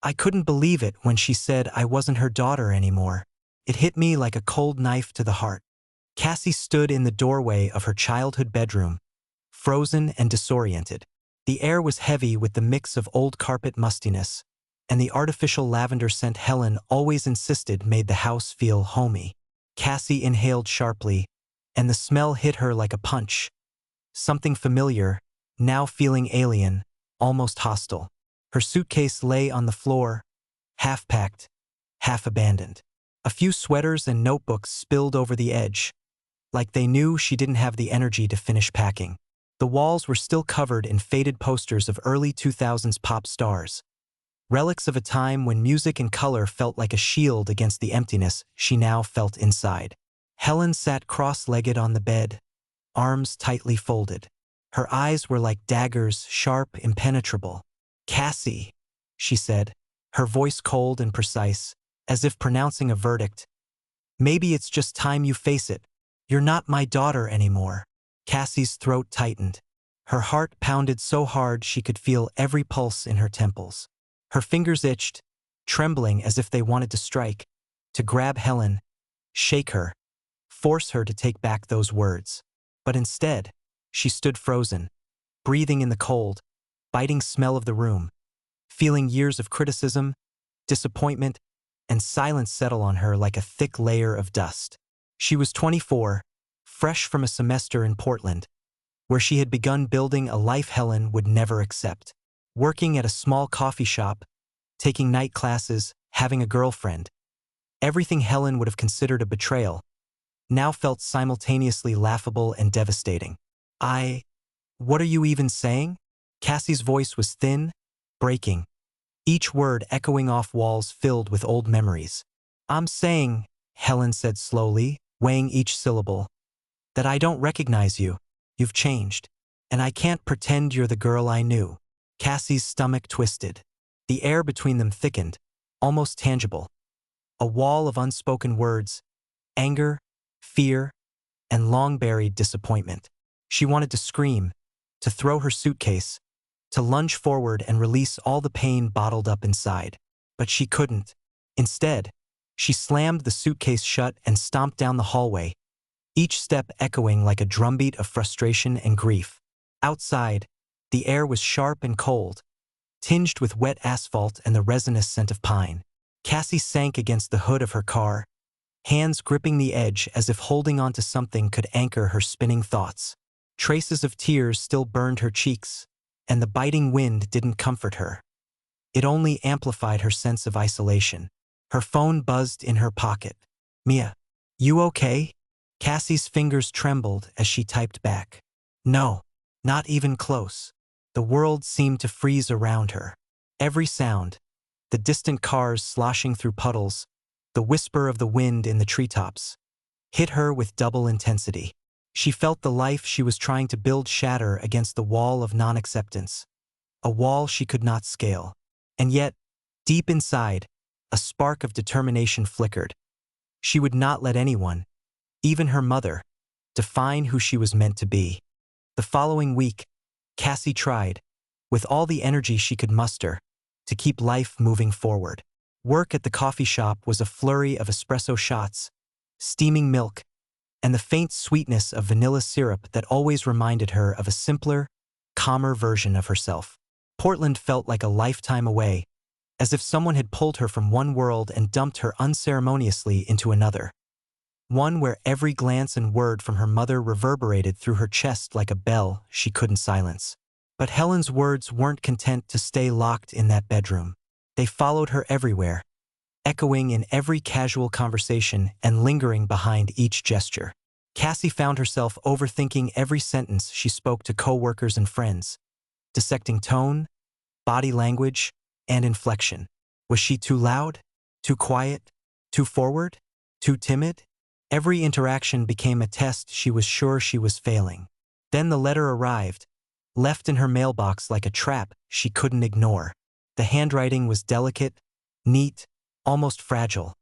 I couldn't believe it when she said I wasn't her daughter anymore. It hit me like a cold knife to the heart. Cassie stood in the doorway of her childhood bedroom, frozen and disoriented. The air was heavy with the mix of old carpet mustiness, and the artificial lavender scent Helen always insisted made the house feel homey. Cassie inhaled sharply, and the smell hit her like a punch. Something familiar, now feeling alien, almost hostile. Her suitcase lay on the floor, half-packed, half-abandoned. A few sweaters and notebooks spilled over the edge, like they knew she didn't have the energy to finish packing. The walls were still covered in faded posters of early 2000s pop stars, relics of a time when music and color felt like a shield against the emptiness she now felt inside. Helen sat cross-legged on the bed, arms tightly folded. Her eyes were like daggers, sharp, impenetrable. "Cassie," she said, her voice cold and precise, as if pronouncing a verdict. "Maybe it's just time you face it. You're not my daughter anymore." Cassie's throat tightened. Her heart pounded so hard she could feel every pulse in her temples. Her fingers itched, trembling as if they wanted to strike, to grab Helen, shake her, force her to take back those words. But instead, she stood frozen, breathing in the cold, biting smell of the room, feeling years of criticism, disappointment, and silence settle on her like a thick layer of dust. She was 24, fresh from a semester in Portland, where she had begun building a life Helen would never accept. Working at a small coffee shop, taking night classes, having a girlfriend. Everything Helen would have considered a betrayal now felt simultaneously laughable and devastating. What are you even saying?" Cassie's voice was thin, breaking, each word echoing off walls filled with old memories. "I'm saying," Helen said slowly, weighing each syllable, "that I don't recognize you. You've changed. And I can't pretend you're the girl I knew." Cassie's stomach twisted. The air between them thickened, almost tangible. A wall of unspoken words, anger, fear, and long-buried disappointment. She wanted to scream, to throw her suitcase, to lunge forward and release all the pain bottled up inside. But she couldn't. Instead, she slammed the suitcase shut and stomped down the hallway, each step echoing like a drumbeat of frustration and grief. Outside, the air was sharp and cold, tinged with wet asphalt and the resinous scent of pine. Cassie sank against the hood of her car, hands gripping the edge as if holding onto something could anchor her spinning thoughts. Traces of tears still burned her cheeks, and the biting wind didn't comfort her. It only amplified her sense of isolation. Her phone buzzed in her pocket. "Mia, you okay?" Cassie's fingers trembled as she typed back. "No, not even close." The world seemed to freeze around her. Every sound, the distant cars sloshing through puddles, the whisper of the wind in the treetops, hit her with double intensity. She felt the life she was trying to build shatter against the wall of non-acceptance, a wall she could not scale. And yet, deep inside, a spark of determination flickered. She would not let anyone, even her mother, define who she was meant to be. The following week, Cassie tried, with all the energy she could muster, to keep life moving forward. Work at the coffee shop was a flurry of espresso shots, steaming milk, and the faint sweetness of vanilla syrup that always reminded her of a simpler, calmer version of herself. Portland felt like a lifetime away, as if someone had pulled her from one world and dumped her unceremoniously into another. One where every glance and word from her mother reverberated through her chest like a bell she couldn't silence. But Helen's words weren't content to stay locked in that bedroom. They followed her everywhere, echoing in every casual conversation and lingering behind each gesture. Cassie found herself overthinking every sentence she spoke to coworkers and friends, dissecting tone, body language, and inflection. Was she too loud? Too quiet? Too forward? Too timid? Every interaction became a test she was sure she was failing. Then the letter arrived, left in her mailbox like a trap she couldn't ignore. The handwriting was delicate, neat, almost fragile.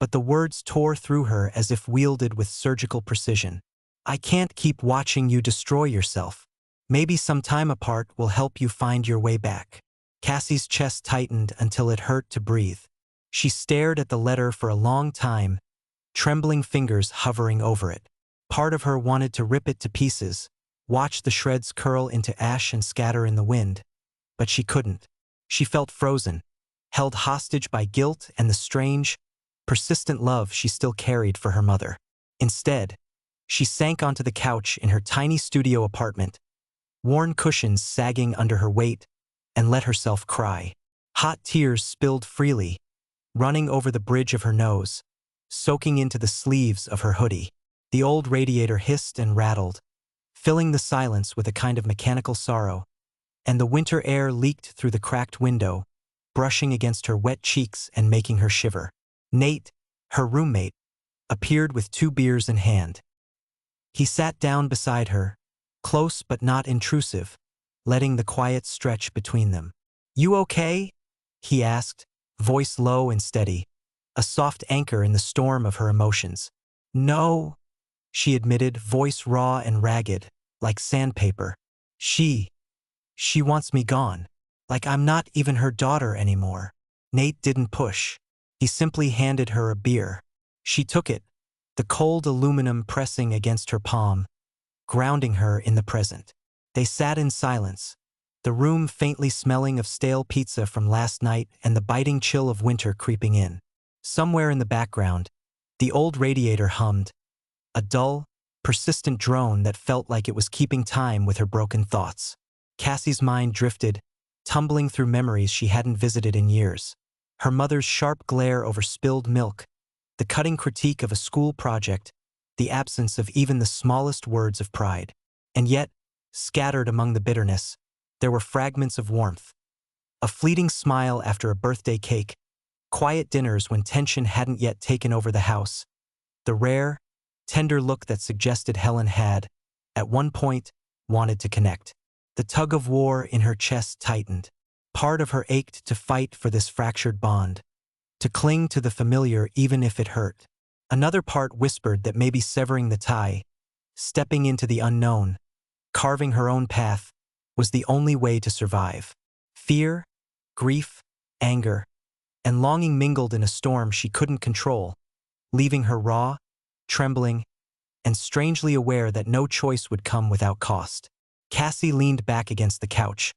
But the words tore through her as if wielded with surgical precision. "I can't keep watching you destroy yourself. Maybe some time apart will help you find your way back." Cassie's chest tightened until it hurt to breathe. She stared at the letter for a long time, trembling fingers hovering over it. Part of her wanted to rip it to pieces, watch the shreds curl into ash and scatter in the wind. But she couldn't. She felt frozen, held hostage by guilt and the strange, persistent love she still carried for her mother. Instead, she sank onto the couch in her tiny studio apartment, worn cushions sagging under her weight, and let herself cry. Hot tears spilled freely, running over the bridge of her nose, soaking into the sleeves of her hoodie. The old radiator hissed and rattled, filling the silence with a kind of mechanical sorrow, and the winter air leaked through the cracked window, brushing against her wet cheeks and making her shiver. Nate, her roommate, appeared with 2 beers in hand. He sat down beside her, close but not intrusive, letting the quiet stretch between them. "You okay?" he asked, voice low and steady, a soft anchor in the storm of her emotions. "No," she admitted, voice raw and ragged, like sandpaper. She wants me gone. Like I'm not even her daughter anymore." Nate didn't push. He simply handed her a beer. She took it, the cold aluminum pressing against her palm, grounding her in the present. They sat in silence, the room faintly smelling of stale pizza from last night and the biting chill of winter creeping in. Somewhere in the background, the old radiator hummed, a dull, persistent drone that felt like it was keeping time with her broken thoughts. Cassie's mind drifted, tumbling through memories she hadn't visited in years. Her mother's sharp glare over spilled milk, the cutting critique of a school project, the absence of even the smallest words of pride. And yet, scattered among the bitterness, there were fragments of warmth. A fleeting smile after a birthday cake, quiet dinners when tension hadn't yet taken over the house, the rare, tender look that suggested Helen had, at one point, wanted to connect. The tug of war in her chest tightened. Part of her ached to fight for this fractured bond, to cling to the familiar even if it hurt. Another part whispered that maybe severing the tie, stepping into the unknown, carving her own path, was the only way to survive. Fear, grief, anger, and longing mingled in a storm she couldn't control, leaving her raw, trembling, and strangely aware that no choice would come without cost. Cassie leaned back against the couch,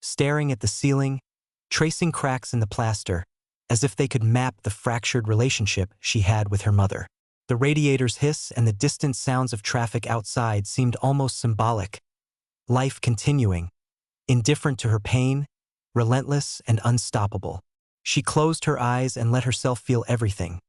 staring at the ceiling, tracing cracks in the plaster, as if they could map the fractured relationship she had with her mother. The radiator's hiss and the distant sounds of traffic outside seemed almost symbolic. Life continuing, indifferent to her pain, relentless and unstoppable. She closed her eyes and let herself feel everything.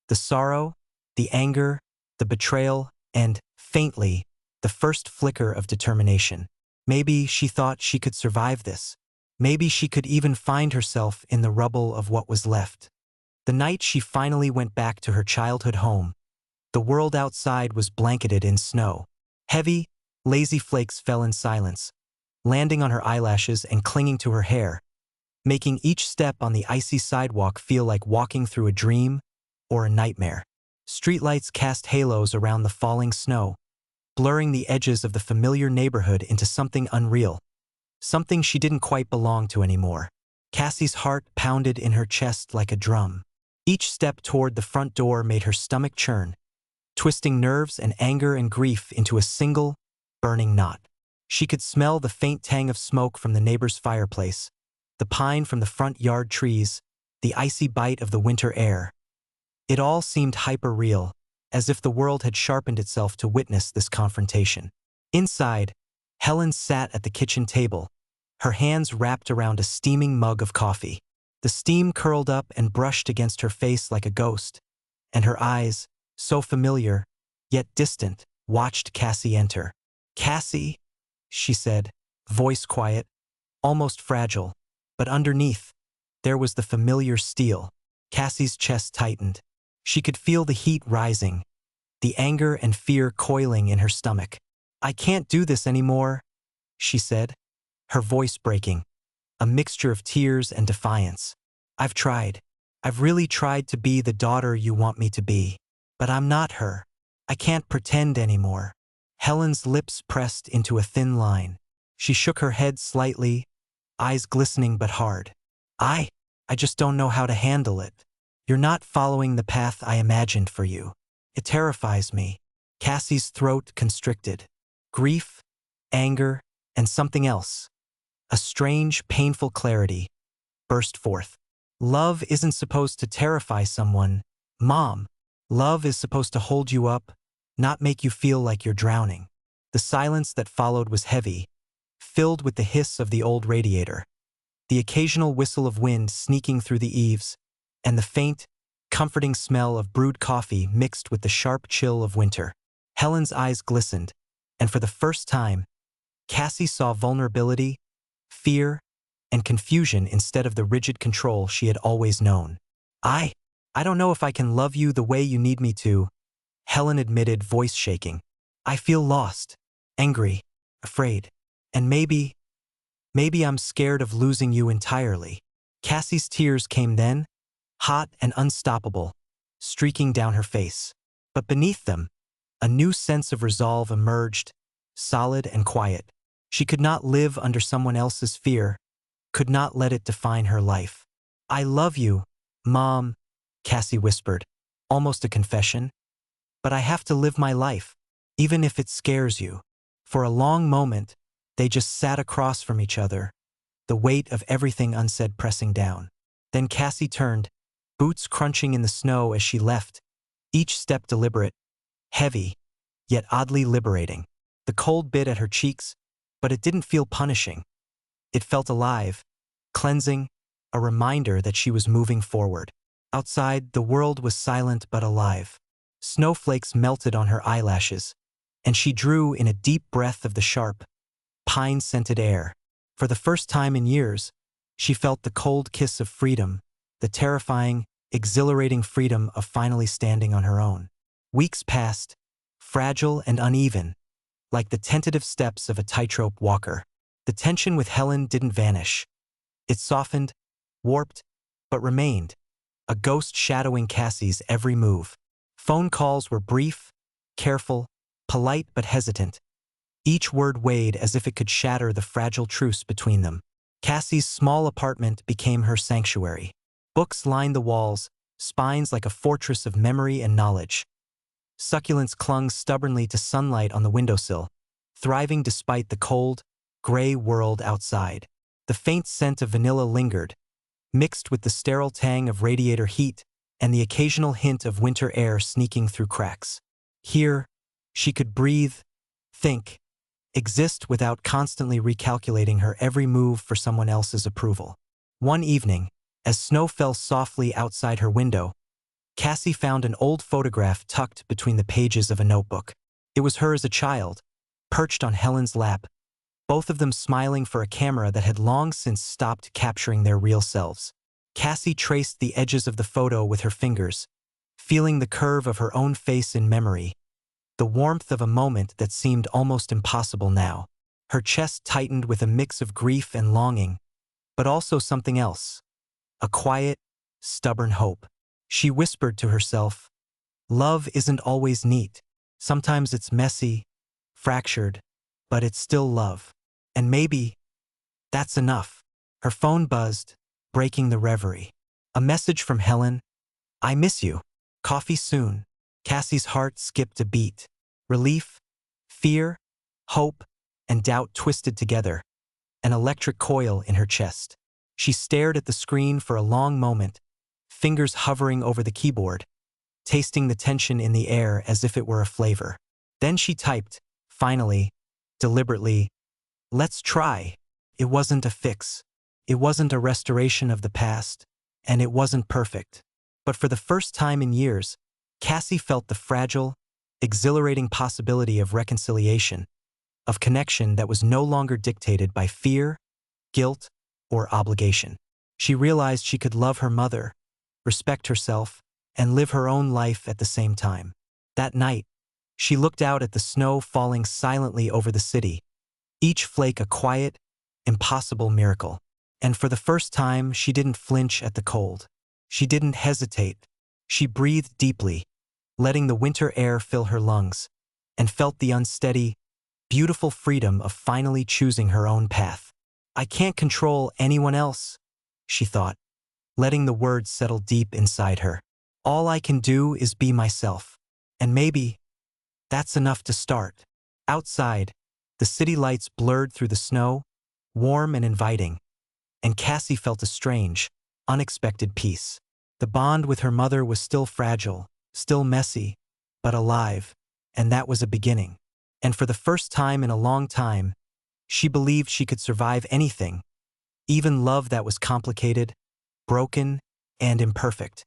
The sorrow, the anger, the betrayal, and, faintly, the first flicker of determination. Maybe she thought she could survive this. Maybe she could even find herself in the rubble of what was left. The night she finally went back to her childhood home, the world outside was blanketed in snow. Heavy, lazy flakes fell in silence, landing on her eyelashes and clinging to her hair, making each step on the icy sidewalk feel like walking through a dream or a nightmare. Streetlights cast halos around the falling snow, blurring the edges of the familiar neighborhood into something unreal, something she didn't quite belong to anymore. Cassie's heart pounded in her chest like a drum. Each step toward the front door made her stomach churn, twisting nerves and anger and grief into a single, burning knot. She could smell the faint tang of smoke from the neighbor's fireplace, the pine from the front yard trees, the icy bite of the winter air. It all seemed hyper-real, as if the world had sharpened itself to witness this confrontation. Inside, Helen sat at the kitchen table, her hands wrapped around a steaming mug of coffee. The steam curled up and brushed against her face like a ghost, and her eyes, so familiar, yet distant, watched Cassie enter. "Cassie," she said, voice quiet, almost fragile, but underneath, there was the familiar steel. Cassie's chest tightened. She could feel the heat rising, the anger and fear coiling in her stomach. "I can't do this anymore," she said, her voice breaking, a mixture of tears and defiance. "I've tried. I've really tried to be the daughter you want me to be. But I'm not her. I can't pretend anymore." Helen's lips pressed into a thin line. She shook her head slightly, eyes glistening but hard. I just don't know how to handle it. You're not following the path I imagined for you. It terrifies me. Cassie's throat constricted. Grief, anger, and something else. A strange, painful clarity burst forth. Love isn't supposed to terrify someone, Mom. Love is supposed to hold you up, not make you feel like you're drowning. The silence that followed was heavy, filled with the hiss of the old radiator, the occasional whistle of wind sneaking through the eaves, and the faint, comforting smell of brewed coffee mixed with the sharp chill of winter. Helen's eyes glistened, and for the first time, Cassie saw vulnerability, fear, and confusion instead of the rigid control she had always known. I don't know if I can love you the way you need me to, Helen admitted, voice shaking. I feel lost, angry, afraid, and maybe I'm scared of losing you entirely. Cassie's tears came then, hot and unstoppable, streaking down her face. But beneath them, a new sense of resolve emerged, solid and quiet. She could not live under someone else's fear, could not let it define her life. I love you, Mom, Cassie whispered, almost a confession. But I have to live my life, even if it scares you. For a long moment, they just sat across from each other, the weight of everything unsaid pressing down. Then Cassie turned, boots crunching in the snow as she left, each step deliberate, heavy, yet oddly liberating. The cold bit at her cheeks, but it didn't feel punishing. It felt alive, cleansing, a reminder that she was moving forward. Outside, the world was silent but alive. Snowflakes melted on her eyelashes, and she drew in a deep breath of the sharp, pine-scented air. For the first time in years, she felt the cold kiss of freedom, the terrifying, exhilarating freedom of finally standing on her own. Weeks passed, fragile and uneven, like the tentative steps of a tightrope walker. The tension with Helen didn't vanish. It softened, warped, but remained, a ghost shadowing Cassie's every move. Phone calls were brief, careful, polite but hesitant. Each word weighed as if it could shatter the fragile truce between them. Cassie's small apartment became her sanctuary. Books lined the walls, spines like a fortress of memory and knowledge. Succulents clung stubbornly to sunlight on the windowsill, thriving despite the cold, gray world outside. The faint scent of vanilla lingered, mixed with the sterile tang of radiator heat and the occasional hint of winter air sneaking through cracks. Here, she could breathe, think, exist without constantly recalculating her every move for someone else's approval. One evening, as snow fell softly outside her window, Cassie found an old photograph tucked between the pages of a notebook. It was her as a child, perched on Helen's lap, both of them smiling for a camera that had long since stopped capturing their real selves. Cassie traced the edges of the photo with her fingers, feeling the curve of her own face in memory, the warmth of a moment that seemed almost impossible now. Her chest tightened with a mix of grief and longing, but also something else, a quiet, stubborn hope. She whispered to herself, "Love isn't always neat. Sometimes it's messy, fractured, but it's still love. And maybe that's enough." Her phone buzzed, breaking the reverie. A message from Helen. "I miss you. Coffee soon." Cassie's heart skipped a beat. Relief, fear, hope, and doubt twisted together, an electric coil in her chest. She stared at the screen for a long moment, fingers hovering over the keyboard, tasting the tension in the air as if it were a flavor. Then she typed, finally, deliberately, "Let's try." It wasn't a fix. It wasn't a restoration of the past, and it wasn't perfect. But for the first time in years, Cassie felt the fragile, exhilarating possibility of reconciliation, of connection that was no longer dictated by fear, guilt, or obligation. She realized she could love her mother, respect herself, and live her own life at the same time. That night, she looked out at the snow falling silently over the city, each flake a quiet, impossible miracle. And for the first time, she didn't flinch at the cold. She didn't hesitate. She breathed deeply, letting the winter air fill her lungs, and felt the unsteady, beautiful freedom of finally choosing her own path. I can't control anyone else, she thought, letting the words settle deep inside her. All I can do is be myself. And maybe that's enough to start. Outside, the city lights blurred through the snow, warm and inviting, and Cassie felt a strange, unexpected peace. The bond with her mother was still fragile, still messy, but alive, and that was a beginning. And for the first time in a long time, she believed she could survive anything, even love that was complicated, broken, and imperfect.